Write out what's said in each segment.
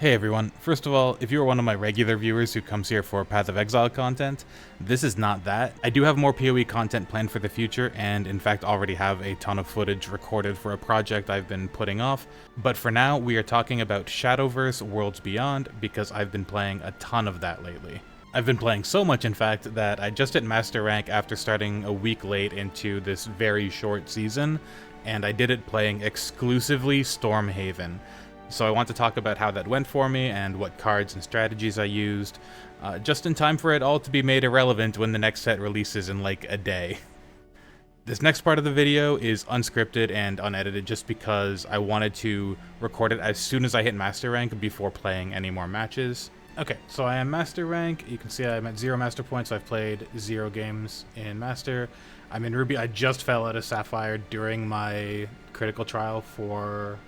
Hey everyone, first of all, if you are one of my regular viewers who comes here for Path of Exile content, this is not that. I do have more PoE content planned for the future, and in fact already have a ton of footage recorded for a project I've been putting off, but for now we are talking about Shadowverse Worlds Beyond because I've been playing a ton of that lately. I've been playing so much, in fact, that I just hit Master Rank after starting a week late into this very short season, and I did it playing exclusively Stormhaven. So I want to talk about how that went for me and what cards and strategies I used, just in time for it all to be made irrelevant when the next set releases in like a day. This next part of the video is unscripted and unedited just because I wanted to record it as soon as I hit Master Rank before playing any more matches. Okay, so I am Master Rank. You can see I'm at 0 Master points, so I've played 0 games in Master. I'm in Ruby. I just fell out of Sapphire during my critical trial for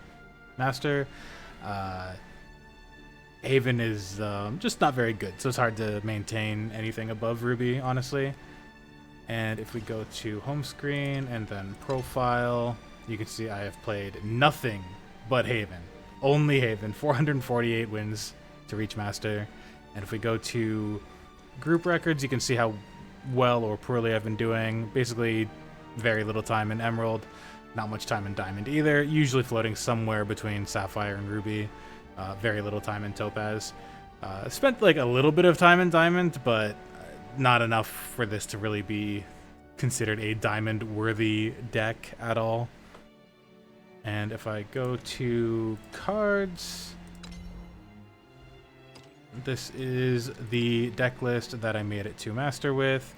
Master. Haven is just not very good, so it's hard to maintain anything above Ruby, honestly. And if we go to home screen and then profile, you can see I have played nothing but Haven. Only Haven. 448 wins to reach Master. And if we go to group records, you can see how well or poorly I've been doing. Basically, very little time in Emerald. Not much time in Diamond either, usually floating somewhere between Sapphire and Ruby. Very little time in Topaz. Spent like a little bit of time in Diamond, but not enough for this to really be considered a Diamond-worthy deck at all. And if I go to cards, this is the deck list that I made it to Master with.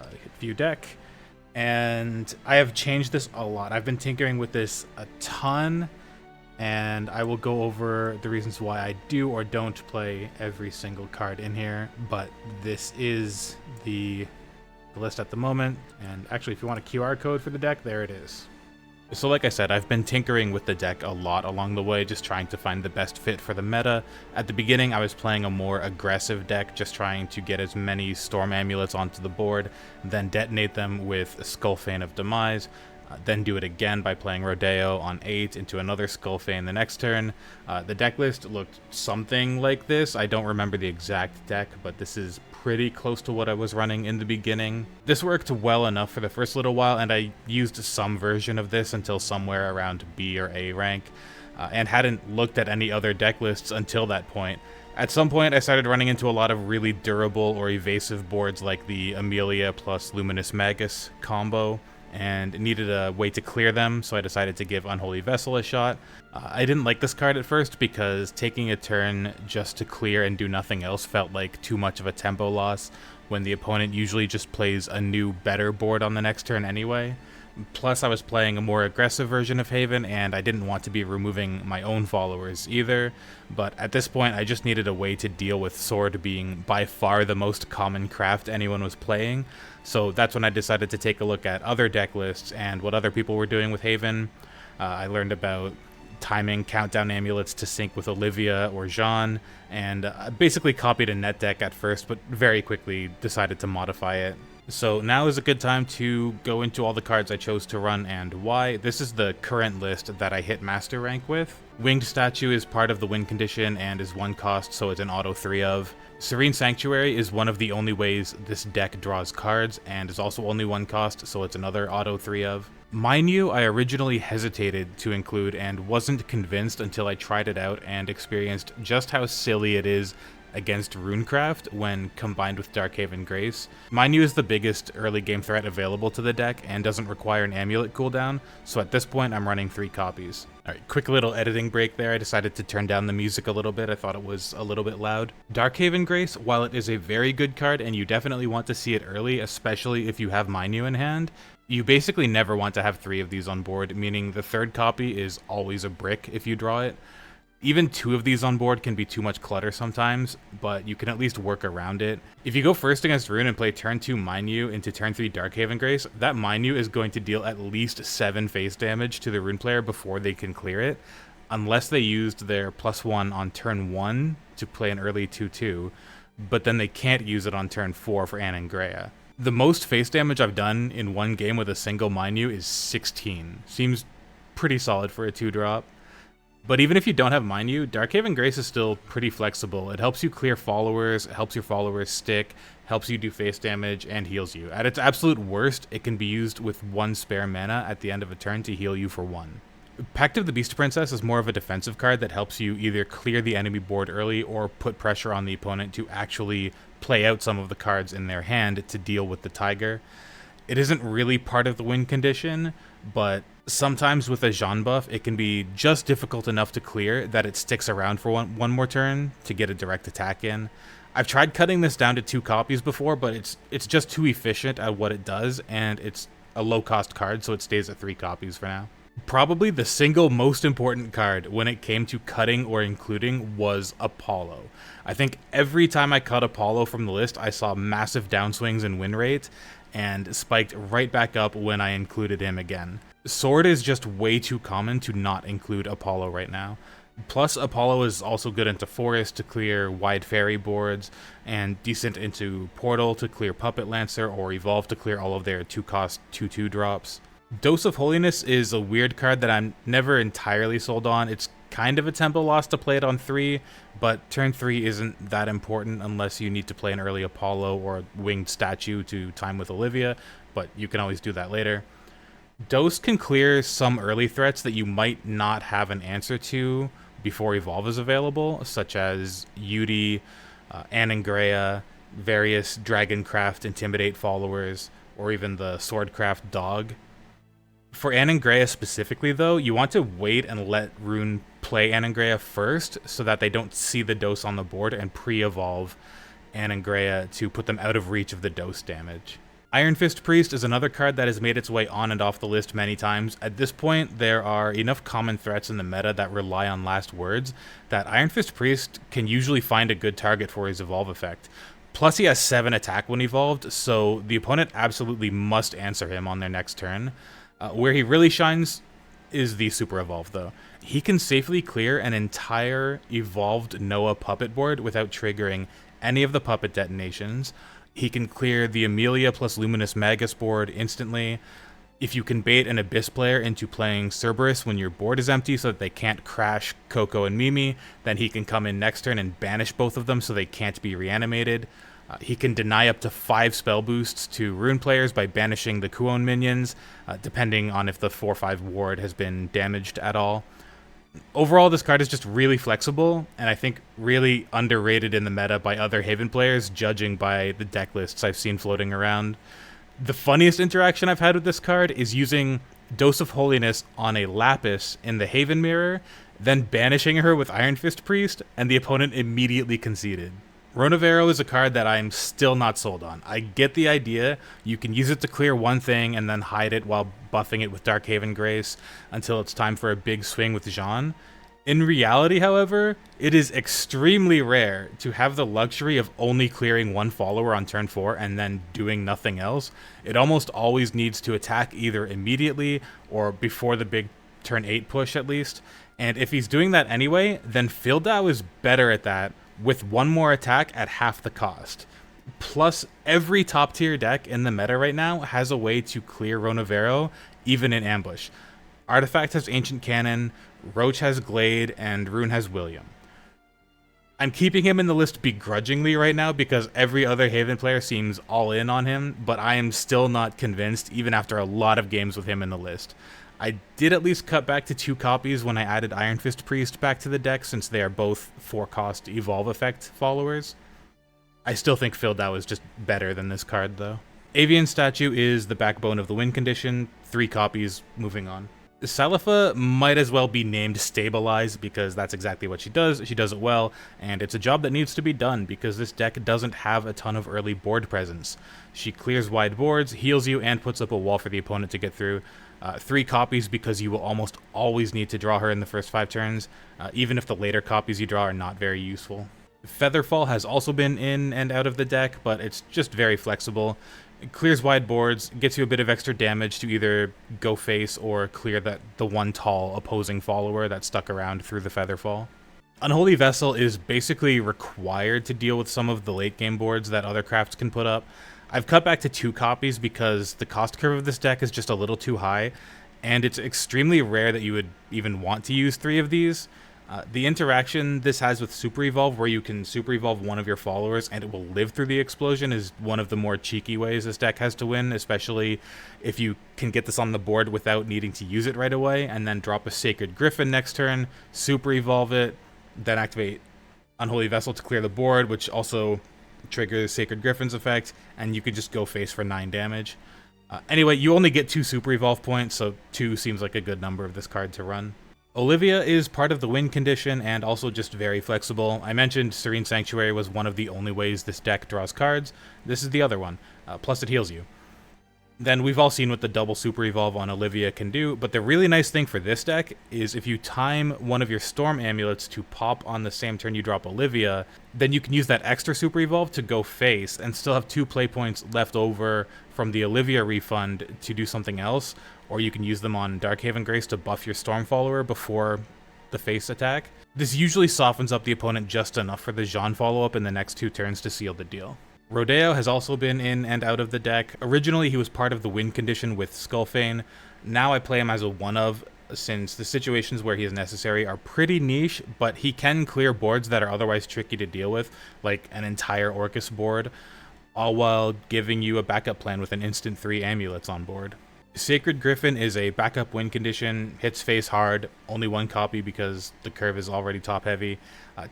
Hit View Deck. And I have changed this a lot. I've been tinkering with this a ton, and I will go over the reasons why I do or don't play every single card in here, but this is the list at the moment. And actually, if you want a QR code for the deck, there it is. So like I said, I've been tinkering with the deck a lot along the way, just trying to find the best fit for the meta. At the beginning, I was playing a more aggressive deck, just trying to get as many Storm Amulets onto the board, then detonate them with Skullfane of Demise, then do it again by playing Rodeo on 8 into another Skullfane the next turn. The deck list looked something like this. I don't remember the exact deck, but this is pretty close to what I was running in the beginning. This worked well enough for the first little while, and I used some version of this until somewhere around B or A rank, and hadn't looked at any other deck lists until that point. At some point, I started running into a lot of really durable or evasive boards like the Amelia plus Luminous Magus combo, and needed a way to clear them, so I decided to give Unholy Vessel a shot. I didn't like this card at first because taking a turn just to clear and do nothing else felt like too much of a tempo loss when the opponent usually just plays a new, better board on the next turn anyway. Plus, I was playing a more aggressive version of Haven, and I didn't want to be removing my own followers either, but at this point I just needed a way to deal with Sword being by far the most common craft anyone was playing, so that's when I decided to take a look at other deck lists and what other people were doing with Haven. I learned about timing countdown amulets to sync with Olivia or Jean, and basically copied a net deck at first, but very quickly decided to modify it. So now is a good time to go into all the cards I chose to run and why. This is the current list that I hit Master Rank with. Winged Statue is part of the win condition and is 1 cost, so it's an auto 3 of. Serene Sanctuary is one of the only ways this deck draws cards and is also only 1 cost, so it's another auto 3 of. Mind You, I originally hesitated to include and wasn't convinced until I tried it out and experienced just how silly it is against Runecraft when combined with Darkhaven Grace. Mind You is the biggest early game threat available to the deck and doesn't require an amulet cooldown, so at this point I'm running 3 copies. Alright, quick little editing break there. I decided to turn down the music a little bit. I thought it was a little bit loud. Darkhaven Grace, while it is a very good card and you definitely want to see it early, especially if you have Mind You in hand, you basically never want to have 3 of these on board, meaning the 3rd copy is always a brick if you draw it. Even 2 of these on board can be too much clutter sometimes, but you can at least work around it. If you go first against Rune and play turn 2 Mind You into turn 3 Darkhaven Grace, that Mind You is going to deal at least 7 face damage to the Rune player before they can clear it, unless they used their +1 on turn 1 to play an early 2-2, but then they can't use it on turn 4 for Anne and Greya. The most face damage I've done in one game with a single Mind You is 16. Seems pretty solid for a 2-drop. But even if you don't have Mind You, Darkhaven Grace is still pretty flexible. It helps you clear followers, it helps your followers stick, helps you do face damage, and heals you. At its absolute worst, it can be used with 1 spare mana at the end of a turn to heal you for 1. Pact of the Beast Princess is more of a defensive card that helps you either clear the enemy board early or put pressure on the opponent to actually play out some of the cards in their hand to deal with the Tiger. It isn't really part of the win condition, but sometimes with a Jean buff, it can be just difficult enough to clear that it sticks around for one more turn to get a direct attack in. I've tried cutting this down to 2 copies before, but it's just too efficient at what it does, and it's a low-cost card, so it stays at 3 copies for now. Probably the single most important card when it came to cutting or including was Apollo. I think every time I cut Apollo from the list, I saw massive downswings in win rate, and spiked right back up when I included him again. Sword is just way too common to not include Apollo right now. Plus, Apollo is also good into Forest to clear wide fairy boards, and decent into Portal to clear Puppet Lancer, or Evolve to clear all of their 2-cost 2/2 drops. Dose of Holiness is a weird card that I'm never entirely sold on. It's kind of a tempo loss to play it on 3, but turn 3 isn't that important unless you need to play an early Apollo or a winged statue to time with Olivia, but you can always do that later. Dose can clear some early threats that you might not have an answer to before Evolve is available, such as Yudi, Anangrea, various Dragoncraft Intimidate followers, or even the Swordcraft Dog. For Anangrea specifically, though, you want to wait and let Rune play Anangrea first so that they don't see the dose on the board and pre-evolve Anangrea to put them out of reach of the dose damage. Iron Fist Priest is another card that has made its way on and off the list many times. At this point, there are enough common threats in the meta that rely on last words that Iron Fist Priest can usually find a good target for his evolve effect. Plus, he has 7 attack when evolved, so the opponent absolutely must answer him on their next turn. Where he really shines is the Super Evolve, though. He can safely clear an entire evolved Noah puppet board without triggering any of the puppet detonations. He can clear the Amelia plus Luminous Magus board instantly. If you can bait an Abyss player into playing Cerberus when your board is empty so that they can't crash Coco and Mimi, then he can come in next turn and banish both of them so they can't be reanimated. He can deny up to 5 spell boosts to Rune players by banishing the Kuon minions, depending on if the 4/5 ward has been damaged at all. Overall, this card is just really flexible, and I think really underrated in the meta by other Haven players, judging by the deck lists I've seen floating around. The funniest interaction I've had with this card is using Dose of Holiness on a Lapis in the Haven mirror, then banishing her with Iron Fist Priest, and the opponent immediately conceded. Ronavero is a card that I'm still not sold on. I get the idea. You can use it to clear one thing and then hide it while buffing it with Darkhaven Grace until it's time for a big swing with Jean. In reality, however, it is extremely rare to have the luxury of only clearing one follower on turn 4 and then doing nothing else. It almost always needs to attack either immediately or before the big turn 8 push at least. And if he's doing that anyway, then Fildau is better at that, with one more attack at half the cost. Plus, every top tier deck in the meta right now has a way to clear Ronavero, even in ambush. Artifact has Ancient Cannon, Roach has Glade, and Rune has William. I'm keeping him in the list begrudgingly right now because every other Haven player seems all in on him, but I am still not convinced even after a lot of games with him in the list. I did at least cut back to 2 copies when I added Iron Fist Priest back to the deck since they are both 4-cost Evolve Effect followers. I still think Fildau is just better than this card though. Avian Statue is the backbone of the win condition, 3 copies, moving on. Salafa might as well be named Stabilize because that's exactly what she does it well, and it's a job that needs to be done because this deck doesn't have a ton of early board presence. She clears wide boards, heals you, and puts up a wall for the opponent to get through. 3 copies because you will almost always need to draw her in the first 5 turns, even if the later copies you draw are not very useful. Featherfall has also been in and out of the deck, but it's just very flexible. It clears wide boards, gets you a bit of extra damage to either go face or clear the one tall opposing follower that stuck around through the Featherfall. Unholy Vessel is basically required to deal with some of the late game boards that other crafts can put up. I've cut back to 2 copies because the cost curve of this deck is just a little too high. and it's extremely rare that you would even want to use 3 of these. The interaction this has with Super Evolve, where you can Super Evolve one of your followers and it will live through the explosion, is one of the more cheeky ways this deck has to win, especially if you can get this on the board without needing to use it right away, and then drop a Sacred Griffin next turn, Super Evolve it, then activate Unholy Vessel to clear the board, which also triggers Sacred Griffin's effect, and you could just go face for 9 damage. Anyway, you only get 2 Super Evolve points, so 2 seems like a good number of this card to run. Olivia is part of the win condition and also just very flexible. I mentioned Serene Sanctuary was one of the only ways this deck draws cards. This is the other one. Plus it heals you. Then we've all seen what the double Super Evolve on Olivia can do, but the really nice thing for this deck is if you time one of your Storm Amulets to pop on the same turn you drop Olivia, then you can use that extra Super Evolve to go face and still have 2 play points left over from the Olivia refund to do something else, or you can use them on Darkhaven Grace to buff your Storm follower before the face attack. This usually softens up the opponent just enough for the Jean follow-up in the next 2 turns to seal the deal. Rodeo has also been in and out of the deck. Originally, he was part of the win condition with Skullfane. Now I play him as a one-of, since the situations where he is necessary are pretty niche, but he can clear boards that are otherwise tricky to deal with, like an entire Orcus board, all while giving you a backup plan with an instant 3 amulets on board. Sacred Griffin is a backup win condition, hits face hard, only 1 copy because the curve is already top-heavy.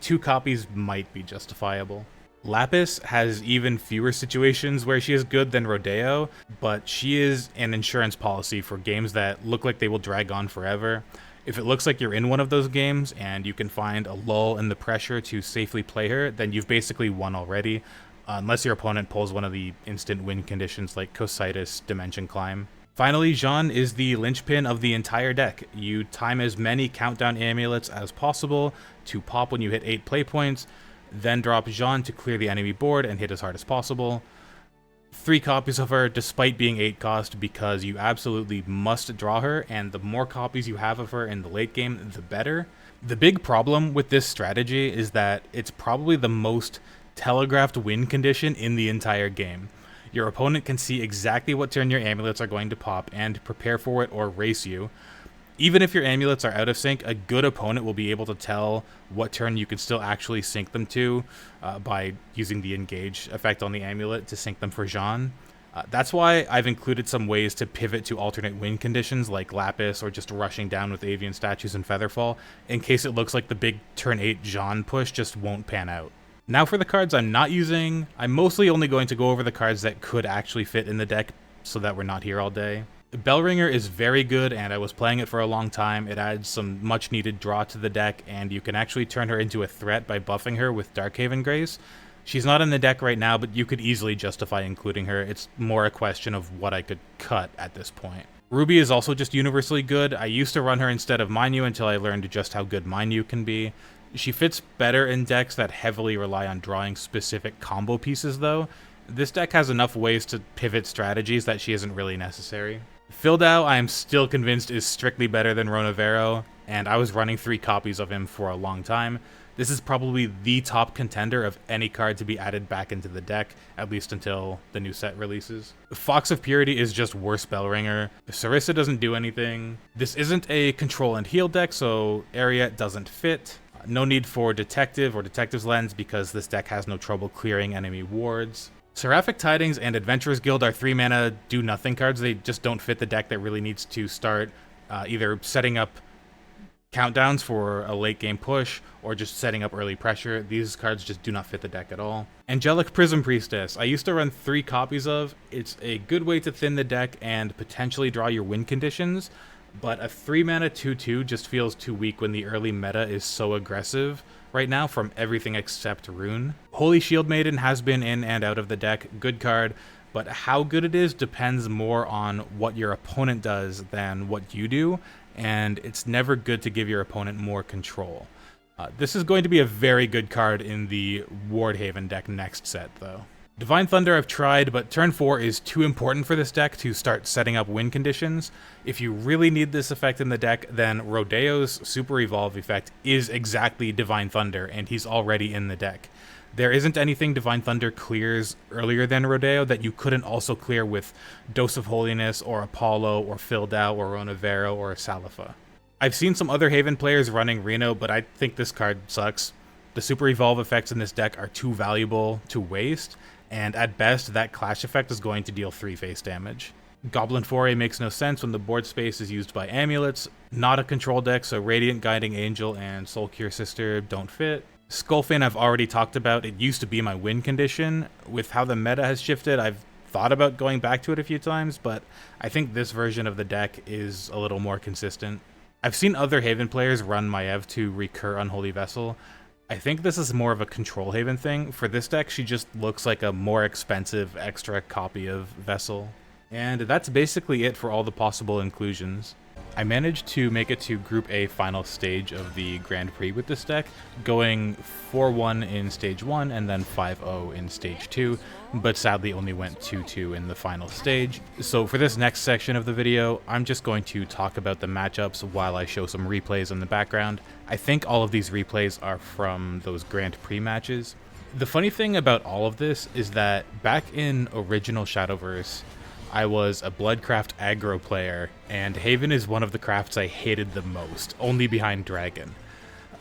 2 copies might be justifiable. Lapis has even fewer situations where she is good than Rodeo, but she is an insurance policy for games that look like they will drag on forever. If it looks like you're in one of those games and you can find a lull in the pressure to safely play her, then you've basically won already, unless your opponent pulls one of the instant win conditions like Cositis Dimension Climb. Finally, Jean is the linchpin of the entire deck. You time as many countdown amulets as possible to pop when you hit 8 play points, then drop Jean to clear the enemy board and hit as hard as possible. 3 copies of her despite being 8 cost because you absolutely must draw her, and the more copies you have of her in the late game, the better. The big problem with this strategy is that it's probably the most telegraphed win condition in the entire game. Your opponent can see exactly what turn your amulets are going to pop and prepare for it or race you. Even if your amulets are out of sync, a good opponent will be able to tell what turn you can still actually sync them to by using the engage effect on the amulet to sync them for Jean. That's why I've included some ways to pivot to alternate win conditions like Lapis or just rushing down with Avian Statues and Featherfall in case it looks like the big turn 8 Jean push just won't pan out. Now for the cards I'm not using, I'm mostly only going to go over the cards that could actually fit in the deck so that we're not here all day. Bellringer is very good, and I was playing it for a long time. It adds some much needed draw to the deck, and you can actually turn her into a threat by buffing her with Darkhaven Grace. She's not in the deck right now, but you could easily justify including her. It's more a question of what I could cut at this point. Ruby is also just universally good. I used to run her instead of Minyu until I learned just how good Minyu can be. She fits better in decks that heavily rely on drawing specific combo pieces, though. This deck has enough ways to pivot strategies that she isn't really necessary. Fildao, I am still convinced, is strictly better than Ronavero, and I was running 3 copies of him for a long time. This is probably the top contender of any card to be added back into the deck, at least until the new set releases. Fox of Purity is just worse Bellringer. Sarissa doesn't do anything. This isn't a control and heal deck, so Ariat doesn't fit. No need for Detective or Detective's Lens because this deck has no trouble clearing enemy wards. Seraphic Tidings and Adventurer's Guild are 3-mana do-nothing cards. They just don't fit the deck that really needs to start either setting up countdowns for a late-game push or just setting up early pressure. These cards just do not fit the deck at all. Angelic Prism Priestess, I used to run 3 copies of. It's a good way to thin the deck and potentially draw your win conditions, but a 3-mana 2/2 just feels too weak when the early meta is so aggressive right now from everything except Rune. Holy Shield Maiden has been in and out of the deck, good card, but how good it is depends more on what your opponent does than what you do, and it's never good to give your opponent more control. This is going to be a very good card in the Wardhaven deck next set, though. Divine Thunder I've tried, but turn 4 is too important for this deck to start setting up win conditions. If you really need this effect in the deck, then Rodeo's Super Evolve effect is exactly Divine Thunder, and he's already in the deck. There isn't anything Divine Thunder clears earlier than Rodeo that you couldn't also clear with Dose of Holiness or Apollo or Fildau or Ronavero or Salafa. I've seen some other Haven players running Reno, but I think this card sucks. The Super Evolve effects in this deck are too valuable to waste, and at best, that Clash effect is going to deal 3 face damage. Goblin Foray makes no sense when the board space is used by amulets, not a control deck, so Radiant Guiding Angel and Soul Cure Sister don't fit. Skullfane I've already talked about. It used to be my win condition. With how the meta has shifted, I've thought about going back to it a few times, but I think this version of the deck is a little more consistent. I've seen other Haven players run Maiev to recur Unholy Vessel. I think this is more of a control Haven thing. For this deck, she just looks like a more expensive extra copy of Vessel. And that's basically it for all the possible inclusions. I managed to make it to Group A final stage of the Grand Prix with this deck, going 4-1 in Stage 1 and then 5-0 in Stage 2, but sadly only went 2-2 in the final stage. So for this next section of the video, I'm just going to talk about the matchups while I show some replays in the background. I think all of these replays are from those Grand Prix matches. The funny thing about all of this is that back in original Shadowverse, I was a Bloodcraft aggro player, and Haven is one of the crafts I hated the most, only behind Dragon.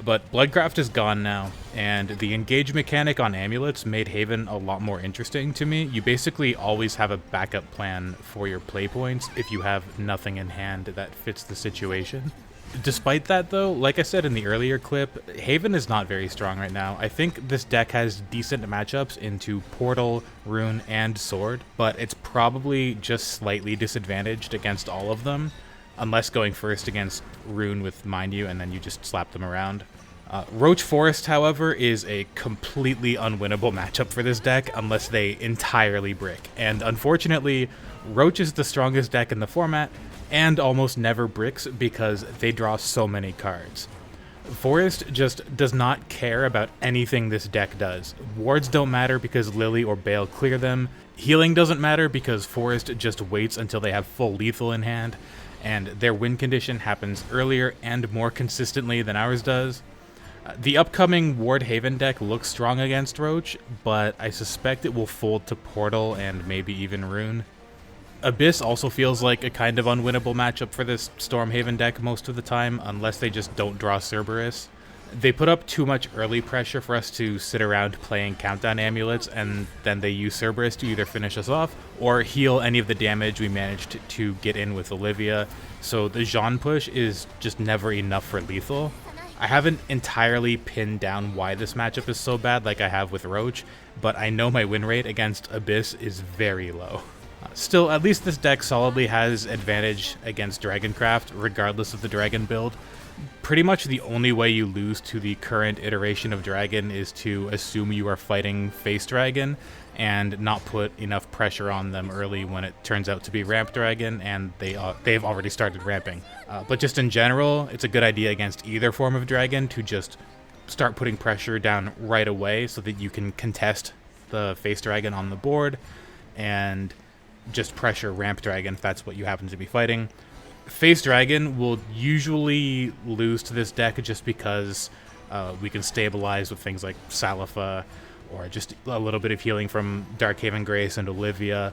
But Bloodcraft is gone now, and the engage mechanic on amulets made Haven a lot more interesting to me. You basically always have a backup plan for your play points if you have nothing in hand that fits the situation. Despite that though, like I said in the earlier clip, Haven is not very strong right now. I think this deck has decent matchups into Portal, Rune, and Sword, but it's probably just slightly disadvantaged against all of them, unless going first against Rune with Mind You and then you just slap them around. Roach Forest, however, is a completely unwinnable matchup for this deck unless they entirely brick, and unfortunately, Roach is the strongest deck in the format, and almost never bricks because they draw so many cards. Forest just does not care about anything this deck does. Wards don't matter because Lily or Bale clear them. Healing doesn't matter because Forest just waits until they have full lethal in hand, and their win condition happens earlier and more consistently than ours does. The upcoming Ward Haven deck looks strong against Roach, but I suspect it will fold to Portal and maybe even Rune. Abyss also feels like a kind of unwinnable matchup for this Stormhaven deck most of the time, unless they just don't draw Cerberus. They put up too much early pressure for us to sit around playing countdown amulets, and then they use Cerberus to either finish us off or heal any of the damage we managed to get in with Olivia, so the Jean push is just never enough for lethal. I haven't entirely pinned down why this matchup is so bad like I have with Roach, but I know my win rate against Abyss is very low. Still, at least this deck solidly has advantage against Dragoncraft, regardless of the Dragon build. Pretty much the only way you lose to the current iteration of Dragon is to assume you are fighting Face Dragon and not put enough pressure on them early when it turns out to be Ramp Dragon, and they've already started ramping. But just in general, it's a good idea against either form of Dragon to just start putting pressure down right away so that you can contest the Face Dragon on the board and just pressure Ramp Dragon if that's what you happen to be fighting. Face Dragon will usually lose to this deck just because we can stabilize with things like Salafa or just a little bit of healing from Darkhaven Grace and Olivia.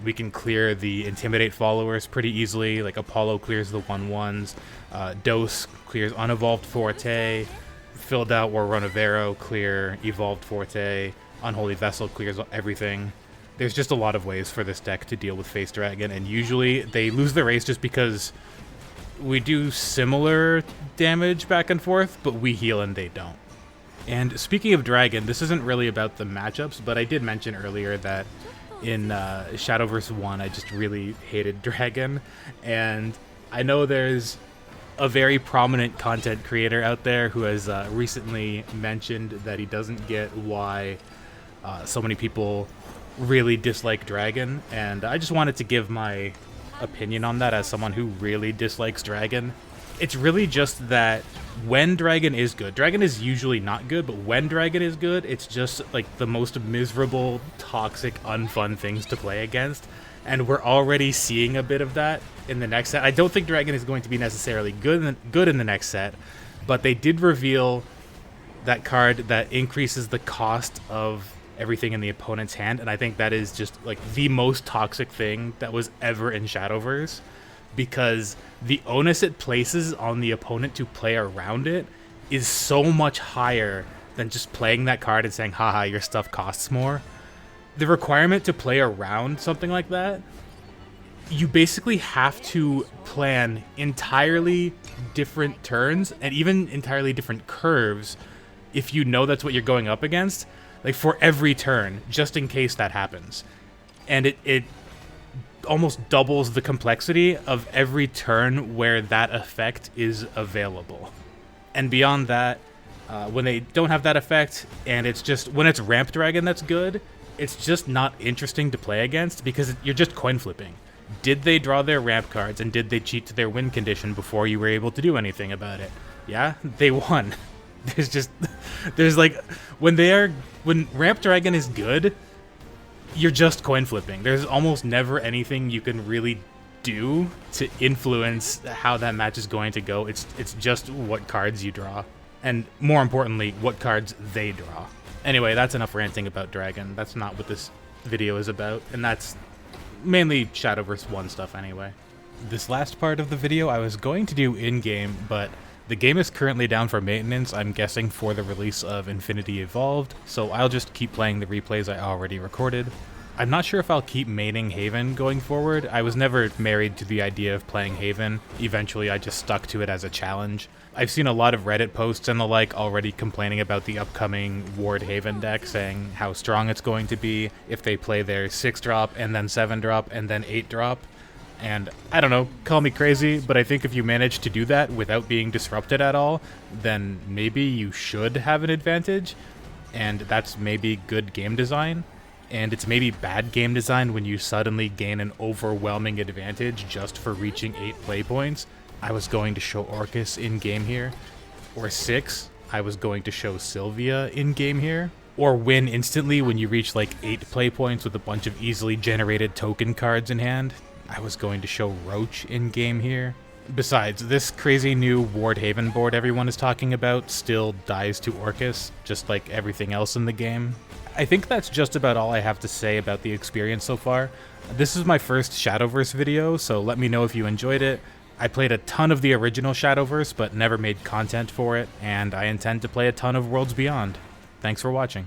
We can clear the Intimidate followers pretty easily, like Apollo clears the 1/1s, Dose clears Unevolved Forte, Fildau or Ronavero clear Evolved Forte, Unholy Vessel clears everything. There's just a lot of ways for this deck to deal with Face Dragon, and usually they lose the race just because we do similar damage back and forth, but we heal and they don't. And speaking of Dragon, this isn't really about the matchups, but I did mention earlier that in Shadowverse 1, I just really hated Dragon, and I know there's a very prominent content creator out there who has recently mentioned that he doesn't get why so many people really dislike Dragon, and I just wanted to give my opinion on that as someone who really dislikes Dragon. It's really just that when Dragon is good, Dragon is usually not good, but when Dragon is good, it's just like the most miserable, toxic, unfun things to play against, and we're already seeing a bit of that in the next set. I don't think Dragon is going to be necessarily good in the next set, but they did reveal that card that increases the cost of everything in the opponent's hand, and I think that is just like the most toxic thing that was ever in Shadowverse, because the onus it places on the opponent to play around it is so much higher than just playing that card and saying, haha, your stuff costs more. The requirement to play around something like that, you basically have to plan entirely different turns and even entirely different curves if you know that's what you're going up against, like for every turn, just in case that happens. And it almost doubles the complexity of every turn where that effect is available. And beyond that, when they don't have that effect, and it's just, when it's Ramp Dragon that's good, it's just not interesting to play against because you're just coin flipping. Did they draw their ramp cards and did they cheat to their win condition before you were able to do anything about it? Yeah, they won. There's like, when Ramp Dragon is good, you're just coin flipping. There's almost never anything you can really do to influence how that match is going to go. It's just what cards you draw. And more importantly, what cards they draw. Anyway, that's enough ranting about Dragon. That's not what this video is about, and that's mainly Shadowverse 1 stuff anyway. This last part of the video I was going to do in-game, but the game is currently down for maintenance, I'm guessing for the release of Infinity Evolved, so I'll just keep playing the replays I already recorded. I'm not sure if I'll keep maining Haven going forward. I was never married to the idea of playing Haven. Eventually I just stuck to it as a challenge. I've seen a lot of Reddit posts and the like already complaining about the upcoming Ward Haven deck, saying how strong it's going to be if they play their 6-drop and then 7-drop and then 8-drop. And I don't know, call me crazy, but I think if you manage to do that without being disrupted at all, then maybe you should have an advantage, and that's maybe good game design. And it's maybe bad game design when you suddenly gain an overwhelming advantage just for reaching 8 play points. I was going to show Orcus in-game here. Or 6, I was going to show Sylvia in-game here. Or win instantly when you reach like 8 play points with a bunch of easily generated token cards in hand. I was going to show Roach in-game here. Besides, this crazy new Ward Haven board everyone is talking about still dies to Orcus, just like everything else in the game. I think that's just about all I have to say about the experience so far. This is my first Shadowverse video, so let me know if you enjoyed it. I played a ton of the original Shadowverse, but never made content for it, and I intend to play a ton of Worlds Beyond. Thanks for watching.